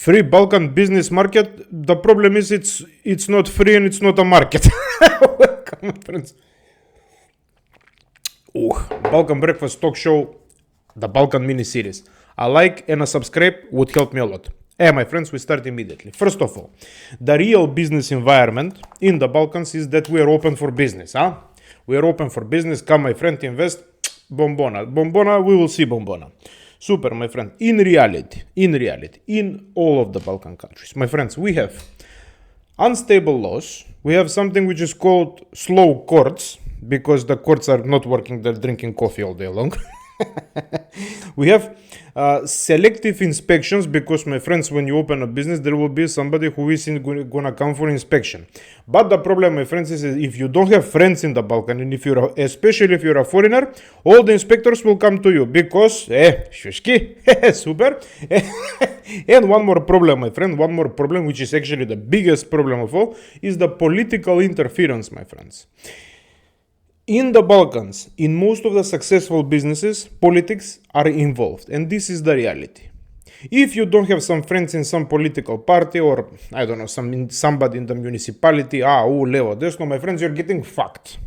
Free Balkan business market. The problem is it's not free and it's not a market. Welcome, my friends. Balkan Breakfast Talk Show, the Balkan mini series. A like and a subscribe would help me a lot. Hey, my friends, we start immediately. First of all, the real business environment in the Balkans is that we are open for business. We are open for business. Come, my friend, invest. Bombona. Bombona, we will see Bombona. Super, my friend. In reality, in all of the Balkan countries, my friends, we have unstable laws. We have something which is called slow courts, because the courts are not working, they're drinking coffee all day long. We have selective inspections, because, my friends, when you open a business, there will be somebody who is gonna come for inspection. But the problem, my friends, is if you don't have friends in the Balkan, and especially if you're a foreigner, all the inspectors will come to you, because, shushki, super. And one more problem, my friend, which is actually the biggest problem of all, is the political interference, my friends. In the Balkans, in most of the successful businesses, politics are involved, and this is the reality. If you don't have some friends in some political party, or, I don't know, somebody in the municipality, levo, desno, my friends, you're getting fucked.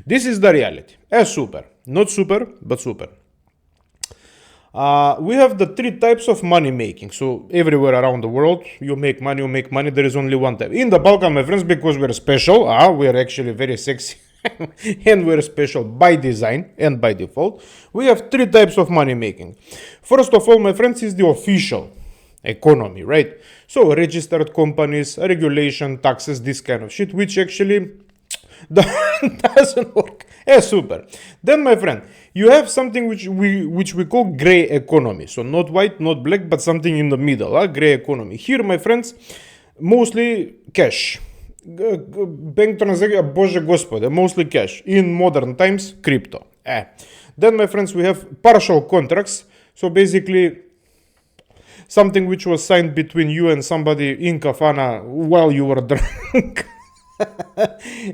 This is the reality. Super. Not super, but super. We have the three types of money making. So everywhere around the world, you make money, there is only one type. In the Balkan, my friends, because we're special, we are actually very sexy, and we're special by design and by default, we have three types of money making. First of all, my friends, is the official economy, right? So registered companies, regulation, taxes, this kind of shit, which actually doesn't work. Super. Then, my friend, you have something which we call gray economy. So not white, not black, but something in the middle, gray economy. Here, my friends, mostly cash. Bank transaction, Bože Gospode, mostly cash. In modern times, crypto. Then, my friends, we have partial contracts. So basically, something which was signed between you and somebody in kafana while you were drunk.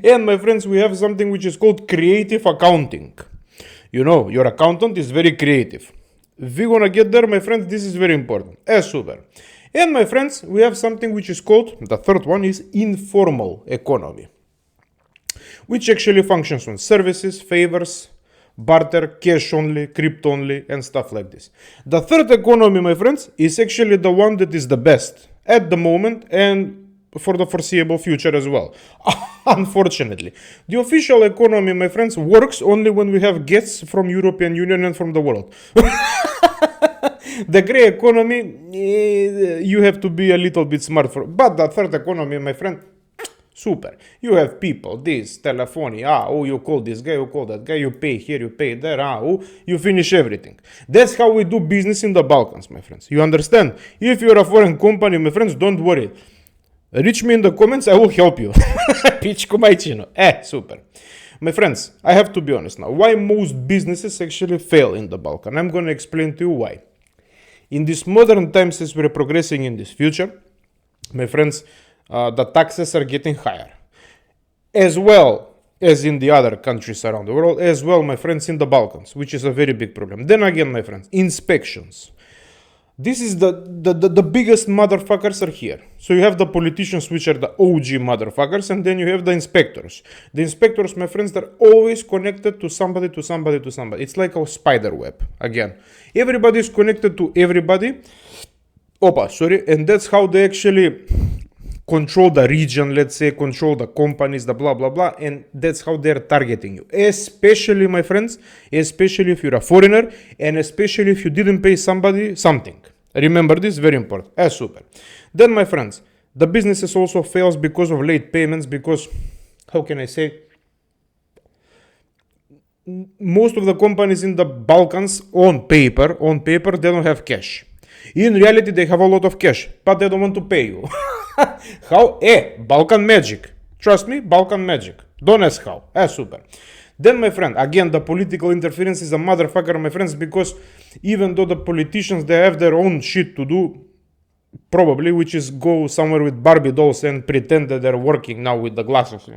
And, my friends, we have something which is called creative accounting. You know, your accountant is very creative. If we're gonna get there, my friends, this is very important. Super. And, my friends, we have something which is called, the third one is informal economy, which actually functions on services, favors, barter, cash only, crypto only, and stuff like this. The third economy, my friends, is actually the one that is the best at the moment and for the foreseeable future as well. Unfortunately, the official economy, my friends, works only when we have guests from European Union and from the world. The gray economy, you have to be a little bit smart for. But the third economy, my friend, super. You have people, this, telephony, you call this guy, you call that guy, you pay here, you pay there, you finish everything. That's how we do business in the Balkans, my friends. You understand? If you're a foreign company, my friends, don't worry. Reach me in the comments, I will help you. Pičku majčino. Super. My friends, I have to be honest now. Why most businesses actually fail in the Balkan? I'm going to explain to you why. In these modern times, as we're progressing in this future, my friends, the taxes are getting higher. As well as in the other countries around the world, as well, my friends, in the Balkans, which is a very big problem. Then again, my friends, inspections. This is the biggest motherfuckers are here. So you have the politicians, which are the OG motherfuckers, and then you have the inspectors. The inspectors, my friends, they're always connected to somebody. It's like a spider web. Again, everybody is connected to everybody. And that's how they actually control the region, let's say, control the companies, the blah, blah, blah. And that's how they're targeting you. Especially, my friends, especially if you're a foreigner, and especially if you didn't pay somebody something. Remember this, very important. Super. Then, my friends, the businesses also fails because of late payments, because, how can I say, most of the companies in the Balkans on paper, they don't have cash. In reality, they have a lot of cash, but they don't want to pay you. How? Balkan magic. Trust me, Balkan magic. Don't ask how. Super. Then, my friend, again, the political interference is a motherfucker, my friends, because even though the politicians, they have their own shit to do, probably, which is go somewhere with Barbie dolls and pretend that they're working now with the glasses. These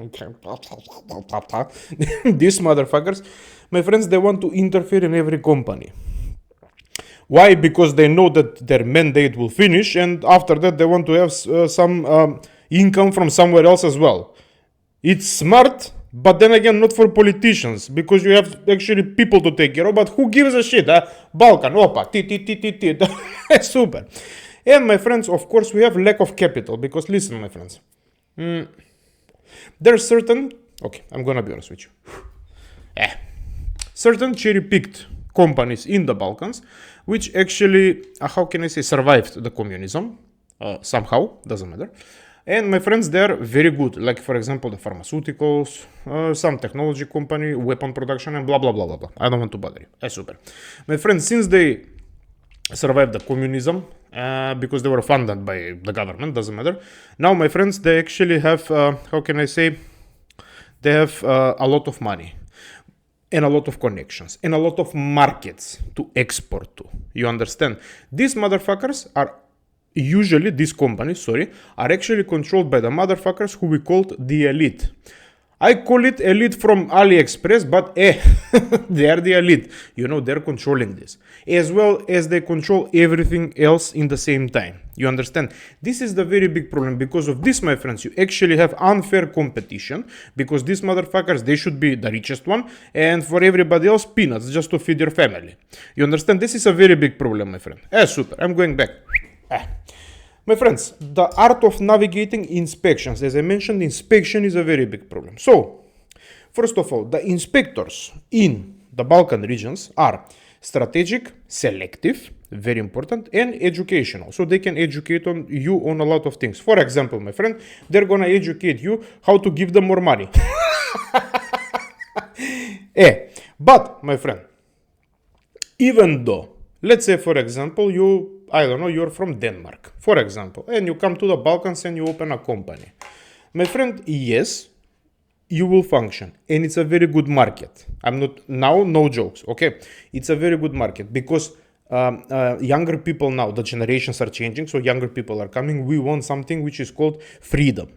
motherfuckers, my friends, they want to interfere in every company. Why? Because they know that their mandate will finish, and after that they want to have some income from somewhere else as well. It's smart, but then again, not for politicians, because you have actually people to take care of. But who gives a shit? Balkan, opa, super. And my friends, of course, we have lack of capital, because listen, my friends, there's certain, okay, I'm gonna be honest with you, certain cherry-picked companies in the Balkans, which actually, how can I say, survived the communism, somehow, doesn't matter. And my friends, they're very good, like for example, the pharmaceuticals, some technology company, weapon production, and blah, blah, blah, blah, blah. I don't want to bother you. Super. My friends, since they survived the communism, because they were funded by the government, doesn't matter. Now, my friends, they actually have, how can I say, they have a lot of money and a lot of connections and a lot of markets to export to. You understand? These motherfuckers are usually, these companies, are actually controlled by the motherfuckers who we called the elite. I call it elite from AliExpress, but they are the elite. You know, they're controlling this. As well as they control everything else in the same time. You understand? This is the very big problem. Because of this, my friends, you actually have unfair competition. Because these motherfuckers, they should be the richest one. And for everybody else, peanuts, just to feed your family. You understand? This is a very big problem, my friend. Super. I'm going back. My friends, the art of navigating inspections. As I mentioned, inspection is a very big problem. So, first of all, the inspectors in the Balkan regions are strategic, selective, very important, and educational. So they can educate you on a lot of things. For example, my friend, they're gonna educate you how to give them more money. But, my friend, even though, let's say, for example, you're from Denmark, for example, and you come to the Balkans and you open a company. My friend, yes, you will function, and it's a very good market. I'm not, now, no jokes, okay? It's a very good market, because younger people now, the generations are changing, so younger people are coming. We want something which is called freedom.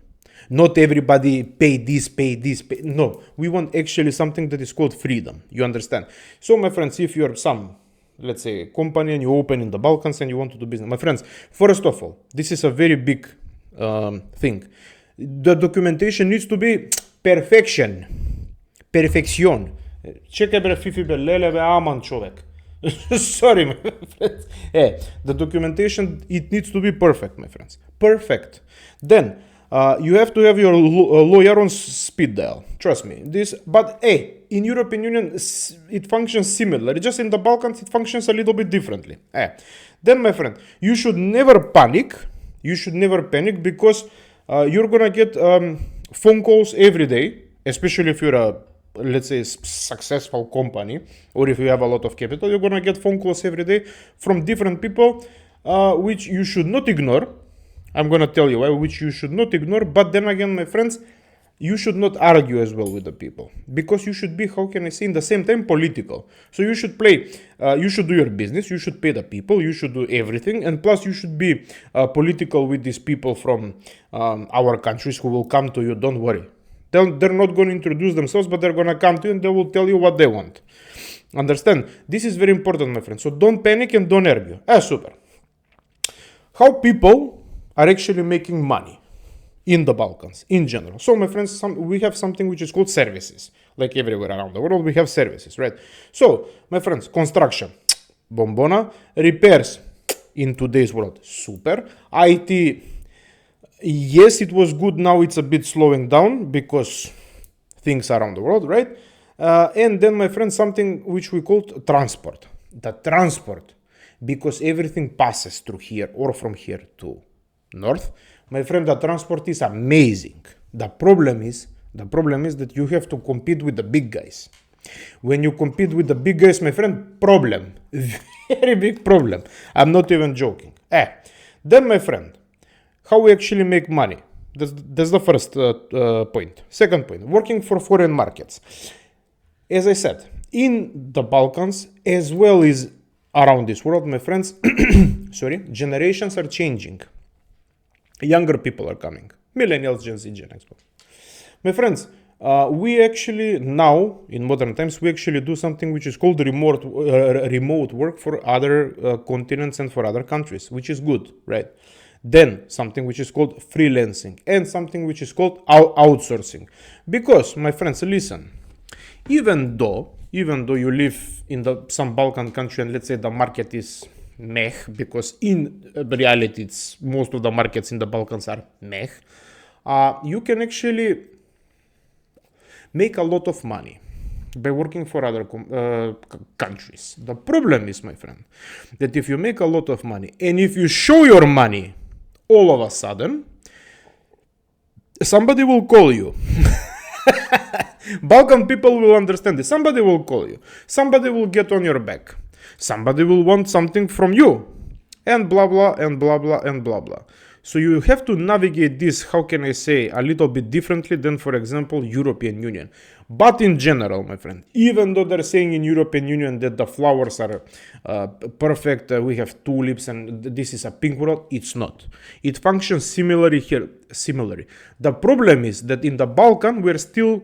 Not everybody pay this. No, we want actually something that is called freedom. You understand? So, my friends, if you're some, let's say, company and you open in the Balkans and you want to do business. My friends, first of all, this is a very big thing. The documentation needs to be perfection. Ce bre fifi be lele be aman човек. Sorry, my friends. The documentation, it needs to be perfect, my friends. Perfect. Then, you have to have your lawyer on speed dial. Trust me. But in European Union, it functions similar. Just in the Balkans, it functions a little bit differently. Then, my friend, you should never panic. You should never panic, because you're gonna get phone calls every day, especially if you're a, let's say, successful company, or if you have a lot of capital. You're gonna get phone calls every day from different people, which you should not ignore. I'm gonna tell you why, which you should not ignore. But then again, my friends, you should not argue as well with the people, because you should be, how can I say, in the same time political. So you should you should do your business, you should pay the people, you should do everything, and plus you should be political with these people from our countries who will come to you. Don't worry. They're not going to introduce themselves, but they're going to come to you and they will tell you what they want. Understand? This is very important, my friends. So don't panic and don't argue. Super. How people are actually making money in the Balkans in general. So, my friends, we have something which is called services. Like everywhere around the world, we have services, right? So, my friends, construction, bombona. Repairs, in today's world, super. IT, yes, it was good. Now it's a bit slowing down because things around the world, right? And then, my friends, something which we call transport. The transport, because everything passes through here or from here to north. My friend, the transport is amazing. The problem is that you have to compete with the big guys. When you compete with the big guys, my friend, problem. Very big problem. I'm not even joking. Then, my friend, how we actually make money. That's the first point. Second point, working for foreign markets. As I said, in the Balkans, as well as around this world, my friends, generations are changing. Younger people are coming. Millennials, Gen Z, Gen X. My friends, We actually now, in modern times, we actually do something which is called remote work for other continents and for other countries, which is good, right? Then something which is called freelancing and something which is called outsourcing. Because, my friends, listen, even though you live in some Balkan country and let's say the market is meh, because in reality it's most of the markets in the Balkans are meh, you can actually make a lot of money by working for other countries. The problem is, my friend, that if you make a lot of money and if you show your money, all of a sudden somebody will call you. Balkan people will understand this. Somebody will call you. Somebody will get on your back. Somebody will want something from you. And blah blah and blah blah and blah blah. So you have to navigate this, how can I say, a little bit differently than, for example, European Union. But in general, my friend, even though they're saying in European Union that the flowers are perfect, we have tulips and this is a pink world, it's not. It functions similarly here. The problem is that in the Balkan, we're still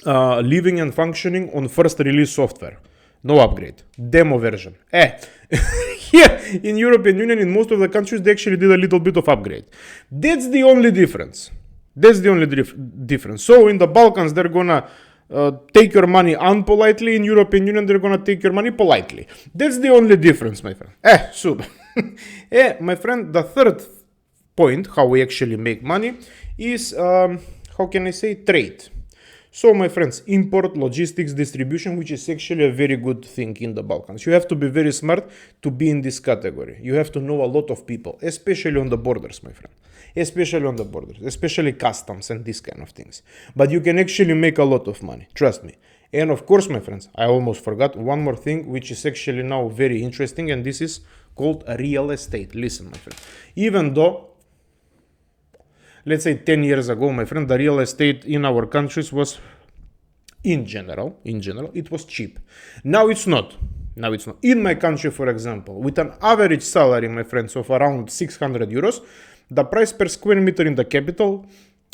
living and functioning on first release software. No upgrade. Demo version. Here in European Union, in most of the countries, they actually did a little bit of upgrade. That's the only difference. Difference. So in the Balkans, they're gonna take your money unpolitely. In European Union, they're gonna take your money politely. That's the only difference, my friend. Super. My friend, the third point, how we actually make money, is, how can I say, trade. So, my friends, import, logistics, distribution, which is actually a very good thing in the Balkans. You have to be very smart to be in this category. You have to know a lot of people, especially on the borders, my friend. Especially customs and these kind of things. But you can actually make a lot of money, trust me. And of course, my friends, I almost forgot one more thing, which is actually now very interesting, and this is called real estate. Listen, my friend, even though, let's say 10 years ago, my friend, the real estate in our countries was, in general, it was cheap. Now it's not. In my country, for example, with an average salary, my friends, of around 600 euros, the price per square meter in the capital,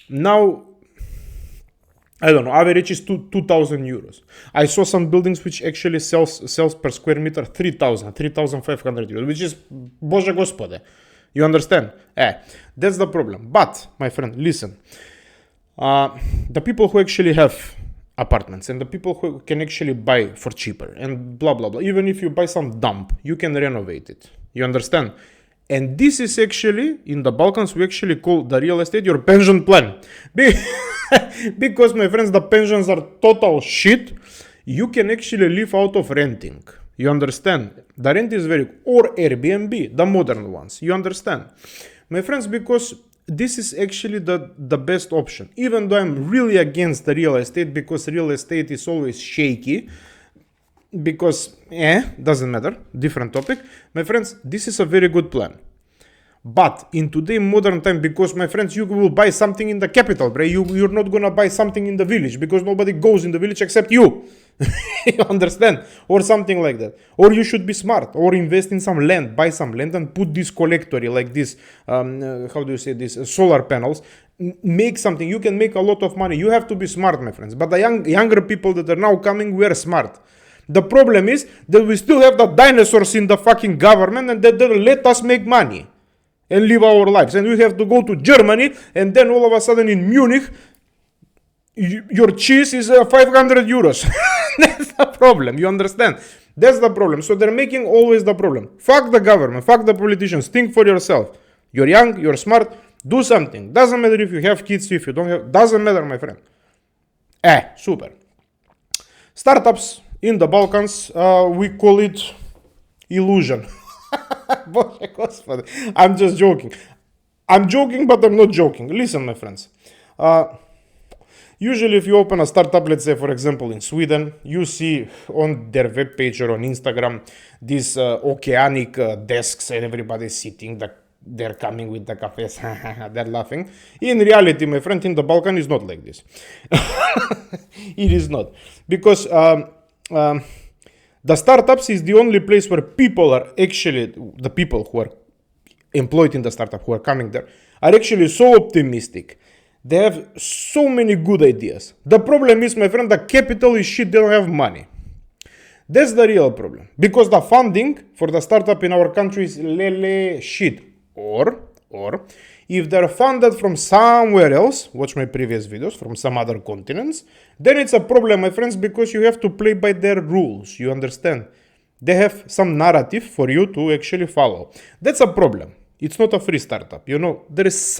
now, I don't know, average is 2,000 euros. I saw some buildings which actually sells per square meter 3,500 euros, which is, Bože Gospode. You understand? That's the problem. But, my friend, listen. The people who actually have apartments and the people who can actually buy for cheaper and blah, blah, blah. Even if you buy some dump, you can renovate it. You understand? And this is actually, in the Balkans, we actually call the real estate your pension plan. Because, my friends, the pensions are total shit. You can actually live out of renting. You understand? The rent is very, or Airbnb, the modern ones. You understand? My friends, because this is actually the best option. Even though I'm really against the real estate, because real estate is always shaky. Because, doesn't matter. Different topic. My friends, this is a very good plan. But in today modern time, because, my friends, you will buy something in the capital, bro. You're not gonna buy something in the village because nobody goes in the village except you. You understand? Or something like that. Or you should be smart, or invest in some land, buy some land and put this collectory like this, how do you say this, solar panels. Make something. You can make a lot of money. You have to be smart, my friends. But the younger people that are now coming, we are smart. The problem is that we still have the dinosaurs in the fucking government and that they let us make money and live our lives. And we have to go to Germany, and then all of a sudden in Munich, your cheese is 500 euros. That's the problem, you understand? That's the problem. So they're making always the problem. Fuck the government, fuck the politicians, think for yourself. You're young, you're smart, do something. Doesn't matter if you have kids, if you don't have, doesn't matter, my friend. Super. Startups in the Balkans, we call it illusion. I'm just joking. I'm joking, but I'm not joking. Listen, my friends. Usually if you open a startup, let's say, for example, in Sweden, you see on their webpage or on Instagram these oceanic desks and everybody's sitting, they're coming with the cafes, they're laughing. In reality, my friend, in the Balkan is not like this. It is not. Because the startups is the only place where people are actually, the people who are employed in the startup, who are coming there, are actually so optimistic They have so many good ideas. The problem is, my friend, the capital is shit, they don't have money. That's the real problem. Because the funding for the startup in our country is lele shit. Or, if they're funded from somewhere else, watch my previous videos, from some other continents, then it's a problem, my friends, because you have to play by their rules. You understand? They have some narrative for you to actually follow. That's a problem. It's not a free startup. You know, there is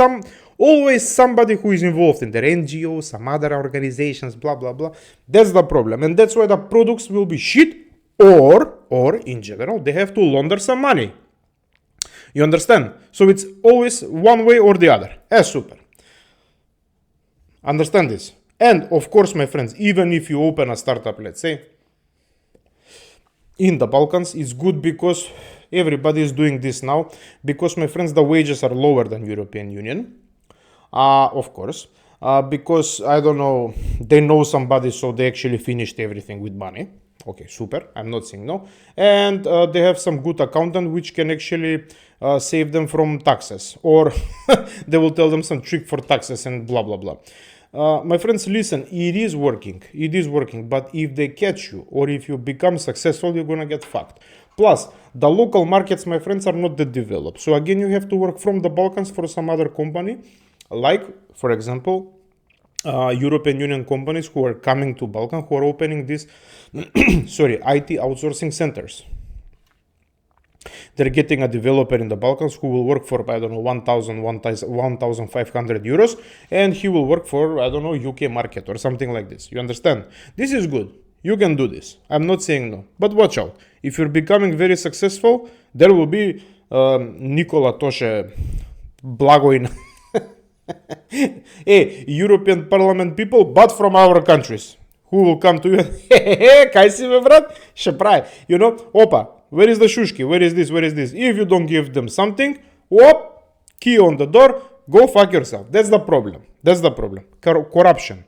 always somebody who is involved in their NGO, some other organizations, blah, blah, blah. That's the problem. And that's why the products will be shit, or in general, they have to launder some money. You understand? So it's always one way or the other. Super. Understand this? And of course, my friends, even if you open a startup, let's say, in the Balkans, it's good because everybody is doing this now, because, my friends, the wages are lower than European Union. Of course, because, I don't know, they know somebody, so they actually finished everything with money. Okay, super. I'm not saying no. And they have some good accountant which can actually save them from taxes. Or they will tell them some trick for taxes and blah, blah, blah. My friends, listen, it is working. It is working. But if they catch you or if you become successful, you're going to get fucked. Plus, the local markets, my friends, are not that developed. So again, you have to work from the Balkans for some other company. Like, for example, European Union companies who are coming to Balkan, who are opening these IT outsourcing centers. They're getting a developer in the Balkans who will work for, I don't know, 1,500 euros, and he will work for, I don't know, UK market or something like this. You understand? This is good. You can do this. I'm not saying no. But watch out. If you're becoming very successful, there will be Nicola Toshe Blagoin. Hey, European Parliament people, but from our countries, who will come to you. Kaj si me, brat? Še pravi. You know, opa, where is the shushki? Where is this? Where is this? If you don't give them something, key on the door, go fuck yourself. That's the problem. That's the problem. Corruption.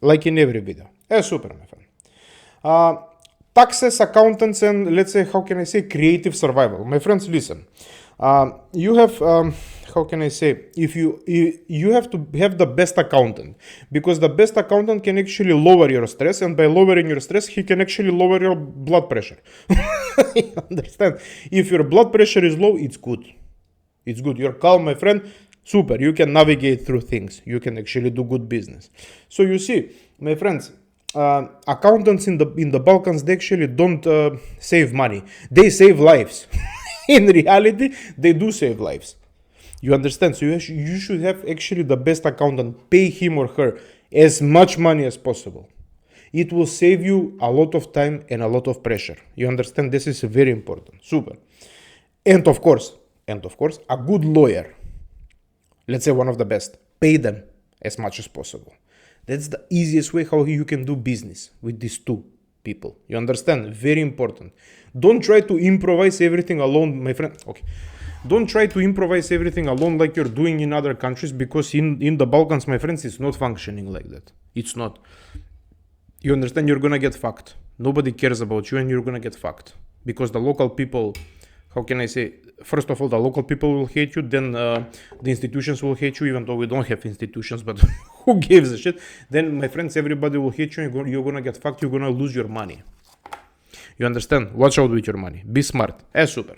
Like in every video. Super, my friend. Taxes, accountants, and let's say, how can I say, creative survival. My friends, listen. You have, how can I say, if you have to have the best accountant, because the best accountant can actually lower your stress, and by lowering your stress, he can actually lower your blood pressure. You understand? If your blood pressure is low, it's good. It's good. You're calm, my friend. Super. You can navigate through things. You can actually do good business. So you see, my friends, accountants in the Balkans, they actually don't save money. They save lives. In reality, they do save lives. You understand? So you should have actually the best accountant. Pay him or her as much money as possible. It will save you a lot of time and a lot of pressure. You understand? This is very important. Super. And of course, a good lawyer. Let's say one of the best. Pay them as much as possible. That's the easiest way how you can do business with these two people. You understand? Very important. Don't try to improvise everything alone, my friend. Okay. Don't try to improvise everything alone like you're doing in other countries, because in the Balkans, my friends, it's not functioning like that. It's not. You understand? You're gonna get fucked. Nobody cares about you and you're gonna get fucked. Because the local people, how can I say, first of all, the local people will hate you, then the institutions will hate you, even though we don't have institutions, but who gives a shit? Then, my friends, everybody will hate you and you're gonna get fucked, you're gonna lose your money. You understand? Watch out with your money. Be smart. Super.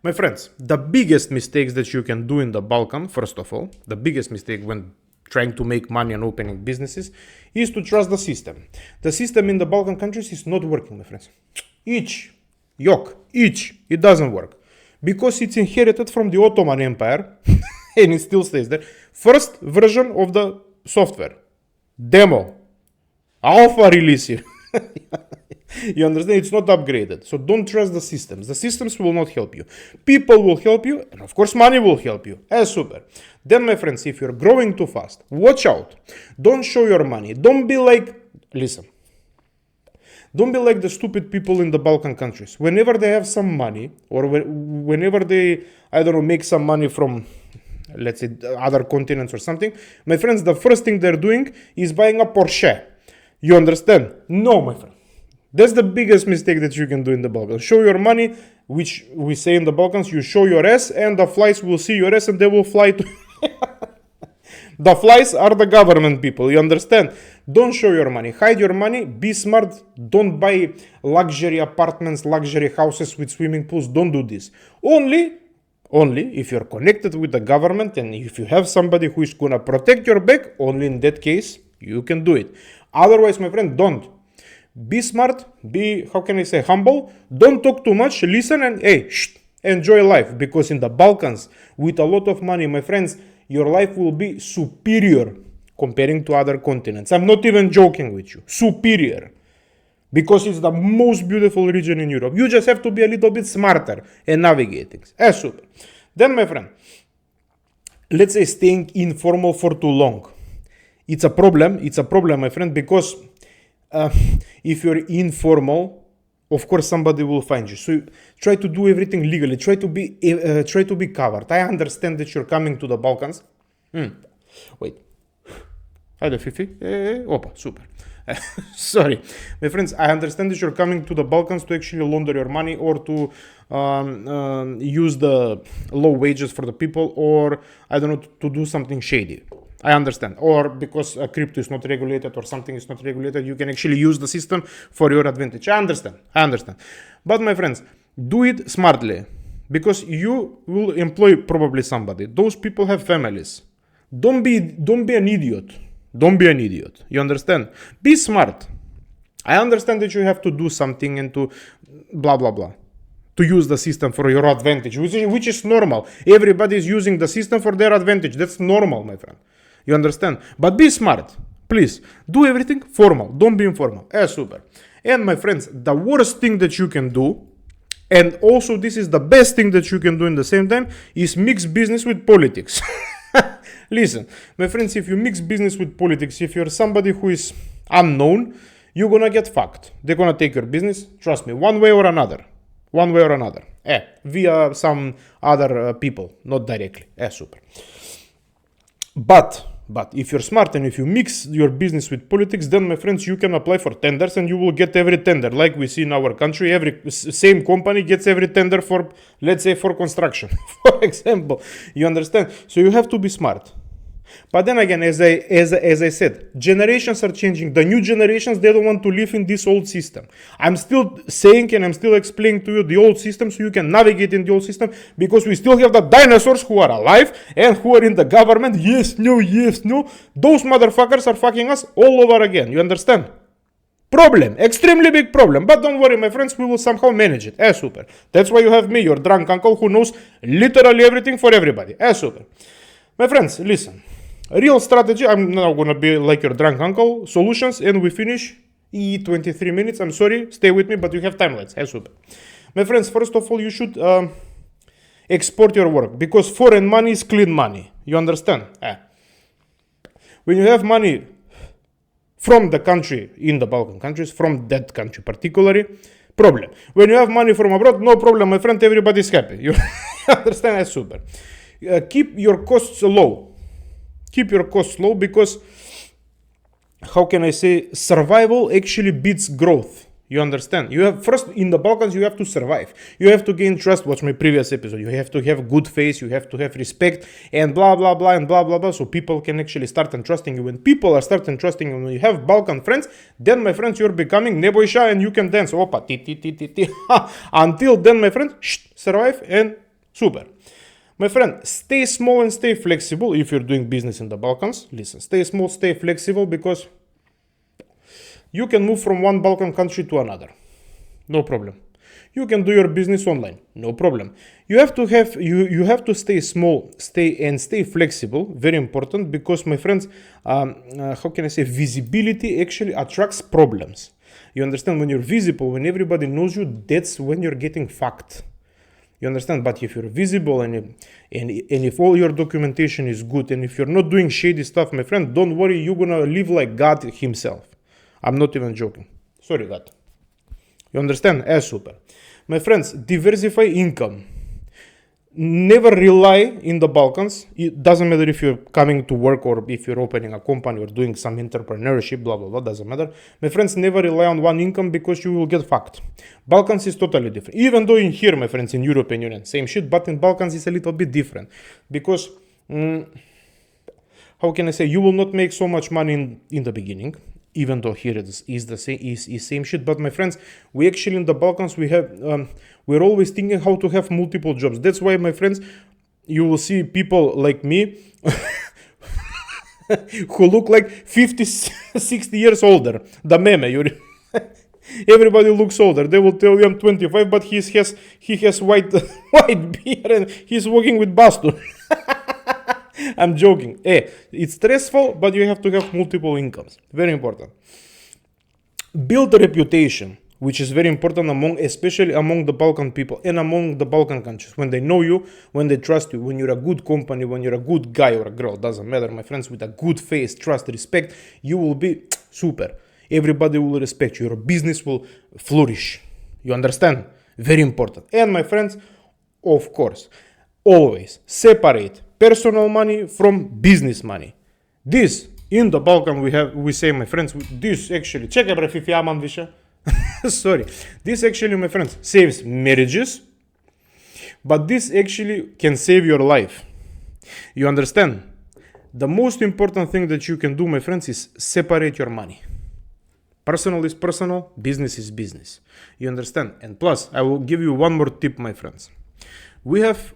My friends, the biggest mistakes that you can do in the Balkan, first of all, the biggest mistake when trying to make money and opening businesses is to trust the system. The system in the Balkan countries is not working, my friends. It doesn't work. Because it's inherited from the Ottoman Empire and it still stays there. First version of the software. Demo. Alpha release. You understand? It's not upgraded. So don't trust the systems. The systems will not help you. People will help you, and of course money will help you. Super. Then, my friends, if you're growing too fast, watch out. Don't show your money. Don't be like, listen. Don't be like the stupid people in the Balkan countries. Whenever they have some money, or whenever they, I don't know, make some money from, let's say, other continents or something, my friends, the first thing they're doing is buying a Porsche. You understand? No, my friend. That's the biggest mistake that you can do in the Balkans. Show your money, which we say in the Balkans, you show your ass, and the flies will see your ass and they will fly to... The flies are the government people, you understand? Don't show your money, hide your money, be smart, don't buy luxury apartments, luxury houses with swimming pools, don't do this. Only if you're connected with the government and if you have somebody who is gonna protect your back, only in that case, you can do it. Otherwise, my friend, don't. Be smart, be, how can I say, humble, don't talk too much, listen and, hey, enjoy life. Because in the Balkans, with a lot of money, my friends, your life will be superior comparing to other continents. I'm not even joking with you. Superior. Because it's the most beautiful region in Europe. You just have to be a little bit smarter and navigate things. Super. Then, my friend, let's say staying informal for too long. It's a problem. It's a problem, my friend, because if you're informal, of course somebody will find you. So try to do everything legally. Try to be covered. I understand that you're coming to the Balkans. Wait. Haide, Fifi. Opa, super. Sorry. My friends, I understand that you're coming to the Balkans to actually launder your money or to use the low wages for the people, or, I don't know, to do something shady. I understand. Or because crypto is not regulated or something is not regulated, you can actually use the system for your advantage. I understand. But my friends, do it smartly, because you will employ probably somebody. Those people have families. Don't be an idiot. Don't be an idiot. You understand? Be smart. I understand that you have to do something and to blah, blah, blah. To use the system for your advantage, which is normal. Everybody is using the system for their advantage. That's normal, my friend. You understand? But be smart. Please, do everything formal. Don't be informal. Super. And my friends, the worst thing that you can do, and also this is the best thing that you can do in the same time, is mix business with politics. Listen, my friends, if you mix business with politics, if you're somebody who is unknown, you're gonna get fucked. They're gonna take your business, trust me, one way or another. Via some other people, not directly. Super. But if you're smart and if you mix your business with politics, then, my friends, you can apply for tenders and you will get every tender. Like we see in our country, every same company gets every tender for, let's say, for construction, for example. You understand? So you have to be smart. But then again, as I said, generations are changing. The new generations, they don't want to live in this old system. I'm still saying and I'm still explaining to you the old system so you can navigate in the old system, because we still have the dinosaurs who are alive and who are in the government. Yes, no. Those motherfuckers are fucking us all over again. You understand? Problem. Extremely big problem. But don't worry, my friends, we will somehow manage it. Super. That's why you have me, your drunk uncle, who knows literally everything for everybody. Super. My friends, listen. Real strategy, I'm now gonna be like your drunk uncle. Solutions, and we finish. 23 minutes, I'm sorry, stay with me, but you have timelines. Super. My friends, first of all, you should export your work, because foreign money is clean money. You understand? When you have money from the country, in the Balkan countries, from that country particularly, problem. When you have money from abroad, no problem, my friend, everybody's happy. You understand? Super. Keep your costs low. Because, how can I say, survival actually beats growth. You understand? You have, first, in the Balkans, you have to survive. You have to gain trust. Watch my previous episode. You have to have good face. You have to have respect, and blah, blah, blah, and blah, blah, blah. So people can actually start entrusting you. When people are starting trusting you, when you have Balkan friends, then, my friends, you're becoming Nebojša and you can dance. Opa, ti. Until then, my friend, survive and super. My friend, stay small and stay flexible if you're doing business in the Balkans. Listen, stay small, stay flexible, because you can move from one Balkan country to another. No problem. You can do your business online. No problem. You have to stay small, stay flexible. Very important, because, my friends, how can I say, visibility actually attracts problems. You understand? When you're visible, when everybody knows you, that's when you're getting fucked. You understand? But if you're visible and if all your documentation is good, and if you're not doing shady stuff, my friend, don't worry, you're gonna live like God himself. I'm not even joking. Sorry, God. You understand? Super. My friends, diversify income. Never rely in the Balkans. It doesn't matter if you're coming to work or if you're opening a company or doing some entrepreneurship, blah, blah, blah, doesn't matter. My friends, never rely on one income, because you will get fucked. Balkans is totally different. Even though in here, my friends, in European Union, same shit, but in Balkans it's a little bit different. Because, how can I say, you will not make so much money in the beginning, even though here it is the same shit. But my friends, we actually in the Balkans, we're always thinking how to have multiple jobs. That's why, my friends, you will see people like me who look like 50, 60 years older. The meme, everybody looks older. They will tell you I'm 25, but he has white beard and he's walking with bastard. I'm joking. It's stressful, but you have to have multiple incomes. Very important. Build a reputation, which is very important especially among the Balkan people and among the Balkan countries. When they know you, when they trust you, when you're a good company, when you're a good guy or a girl, doesn't matter, my friends, with a good face, trust, respect, you will be super. Everybody will respect you. Your business will flourish. You understand? Very important. And my friends, of course, always separate personal money from business money. This, in the Balkan, we say, my friends, this actually, sorry, this actually, my friends, saves marriages, but this actually can save your life. You understand? The most important thing that you can do, my friends, is separate your money. Personal is personal, business is business. You understand? And plus, I will give you one more tip, my friends. We have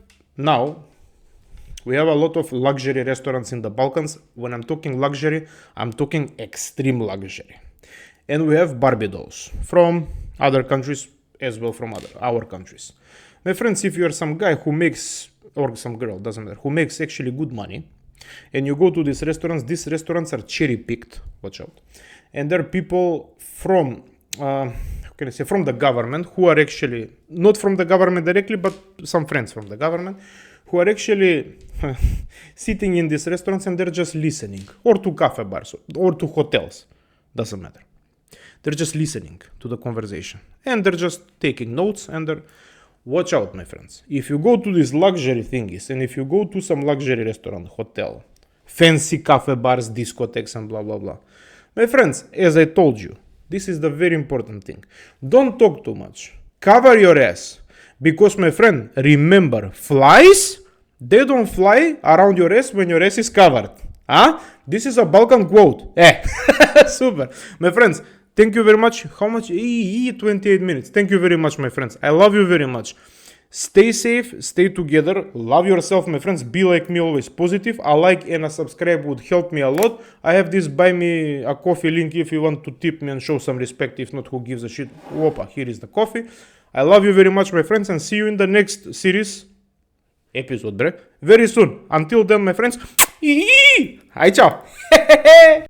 a lot of luxury restaurants in the Balkans. When I'm talking luxury, I'm talking extreme luxury. And we have Barbie dolls from other countries as well from our countries. My friends, if you're some guy who makes, or some girl, doesn't matter, who makes actually good money, and you go to these restaurants are cherry picked, watch out. And there are people from, from the government who are actually, not from the government directly, but some friends from the government, who are actually sitting in these restaurants and they're just listening, or to cafe bars, or to hotels, doesn't matter. They're just listening to the conversation and they're just taking notes and watch out, my friends. If you go to these luxury thingies and if you go to some luxury restaurant, hotel, fancy cafe bars, discotheques and blah, blah, blah. My friends, as I told you, this is the very important thing. Don't talk too much. Cover your ass. Because, my friend, remember, flies, they don't fly around your ass when your ass is covered. This is a Balkan quote. Super. My friends, thank you very much. How much? 28 minutes. Thank you very much, my friends. I love you very much. Stay safe, stay together, love yourself, my friends, be like me, always positive. A like and a subscribe would help me a lot. I have this buy me a coffee link if you want to tip me and show some respect. If not, who gives a shit? Opa, here is the coffee. I love you very much, my friends, and see you in the next series episode, very soon. Until then, my friends, hi, ciao.